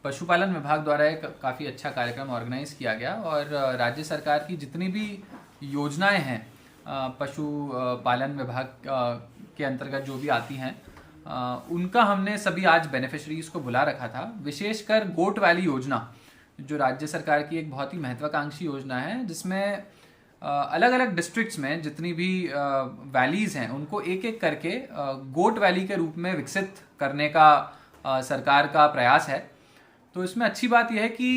पशुपालन विभाग द्वारा एक काफ़ी अच्छा कार्यक्रम ऑर्गेनाइज किया गया और राज्य सरकार की जितनी भी योजनाएं हैं पशु पालन विभाग के अंतर्गत जो भी आती हैं उनका हमने सभी आज बेनिफिशरीज को बुला रखा था। विशेषकर गोट वैली योजना जो राज्य सरकार की एक बहुत ही महत्वाकांक्षी योजना है, जिसमें अलग अलग डिस्ट्रिक्ट्स में जितनी भी वैलीज हैं उनको एक एक करके गोट वैली के रूप में विकसित करने का सरकार का प्रयास है। तो इसमें अच्छी बात यह है कि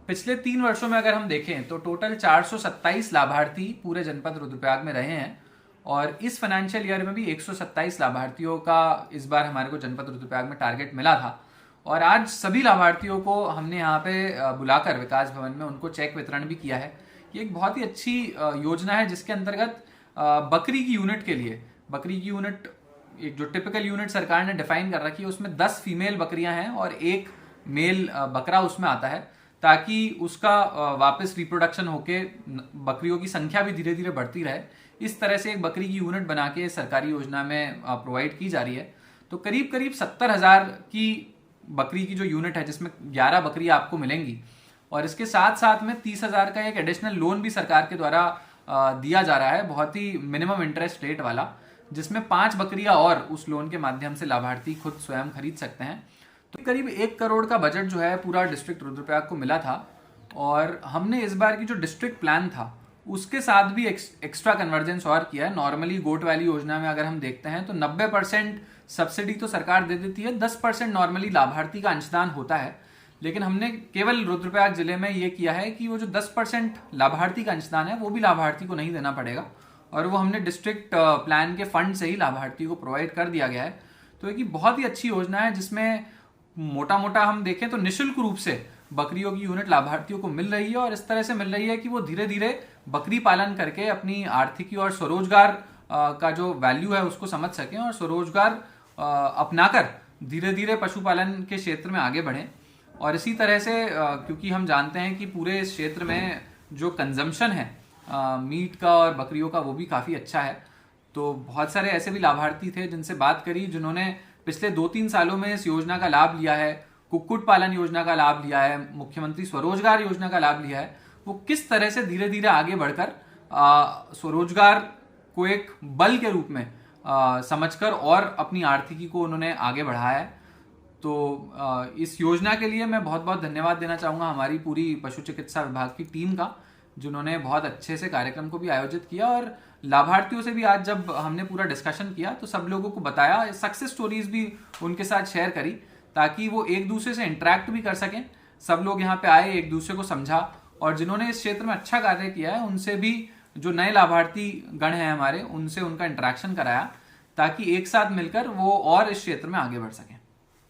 पिछले 3 वर्षों में अगर हम देखें तो टोटल 427 लाभार्थी पूरे जनपद रुद्रप्रयाग में रहे हैं और इस फाइनेंशियल ईयर में भी 127 लाभार्थियों का इस बार हमारे को जनपद रुद्रप्रयाग में टारगेट मिला था। और आज सभी लाभार्थियों को हमने यहाँ पे बुलाकर विकास भवन में उनको चेक वितरण भी किया है। ये एक बहुत ही अच्छी योजना है जिसके अंतर्गत बकरी की यूनिट के लिए, बकरी की यूनिट एक जो टिपिकल यूनिट सरकार ने डिफाइन कर रखी है उसमें 10 फीमेल बकरियां हैं और 1 मेल बकरा उसमें आता है, ताकि उसका वापस रिप्रोडक्शन होके बकरियों की संख्या भी धीरे धीरे बढ़ती रहे। इस तरह से एक बकरी की यूनिट बना के सरकारी योजना में प्रोवाइड की जा रही है। तो करीब करीब 70,000 की बकरी की जो यूनिट है जिसमें 11 बकरी आपको मिलेंगी और इसके साथ साथ में 30,000 का एक एडिशनल लोन भी सरकार के द्वारा दिया जा रहा है, बहुत ही मिनिमम इंटरेस्ट रेट वाला, जिसमें 5 बकरियां और उस लोन के माध्यम से लाभार्थी खुद स्वयं खरीद सकते हैं। तो करीब 1 करोड़ का बजट जो है पूरा डिस्ट्रिक्ट रुद्रप्रयाग को मिला था और हमने इस बार की जो डिस्ट्रिक्ट प्लान था उसके साथ भी एक्स्ट्रा कन्वर्जेंस और किया है। नॉर्मली गोट वैली योजना में अगर हम देखते हैं तो 90% सब्सिडी तो सरकार दे देती है, 10% नॉर्मली लाभार्थी का अंशदान होता है, लेकिन हमने केवल रुद्रप्रयाग जिले में ये किया है कि वो जो 10% लाभार्थी का अंशदान है वो भी लाभार्थी को नहीं देना पड़ेगा और वो हमने डिस्ट्रिक्ट प्लान के फंड से ही लाभार्थी को प्रोवाइड कर दिया गया है। तो एक बहुत ही अच्छी योजना है जिसमें मोटा मोटा हम देखें तो निःशुल्क रूप से बकरियों की यूनिट लाभार्थियों को मिल रही है और इस तरह से मिल रही है कि वो धीरे धीरे बकरी पालन करके अपनी आर्थिकी और स्वरोजगार का जो वैल्यू है उसको समझ सकें और स्वरोजगार अपनाकर धीरे धीरे पशुपालन के क्षेत्र में आगे बढ़ें। और इसी तरह से क्योंकि हम जानते हैं कि पूरे इस क्षेत्र में जो कंजम्पशन है मीट का और बकरियों का वो भी काफ़ी अच्छा है। तो बहुत सारे ऐसे भी लाभार्थी थे जिनसे बात करी जिन्होंने पिछले 2-3 सालों में इस योजना का लाभ लिया है, कुक्कुट पालन योजना का लाभ लिया है, मुख्यमंत्री स्वरोजगार योजना का लाभ लिया है। वो किस तरह से धीरे धीरे आगे बढ़कर स्वरोजगार को एक बल के रूप में समझकर और अपनी आर्थिकी को उन्होंने आगे बढ़ाया है। तो इस योजना के लिए मैं बहुत बहुत धन्यवाद देना चाहूँगा हमारी पूरी पशु चिकित्सा विभाग की टीम का, जिन्होंने बहुत अच्छे से कार्यक्रम को भी आयोजित किया। और लाभार्थियों से भी आज जब हमने पूरा डिस्कशन किया तो सब लोगों को बताया, सक्सेस स्टोरीज भी उनके साथ शेयर करी ताकि वो एक दूसरे से इंटरेक्ट भी कर सकें। सब लोग यहाँ पे आए, एक दूसरे को समझा और जिन्होंने इस क्षेत्र में अच्छा कार्य किया है उनसे भी, जो नए लाभार्थी गण हैं हमारे, उनसे उनका इंटरेक्शन कराया ताकि एक साथ मिलकर वो और इस क्षेत्र में आगे बढ़ सकें।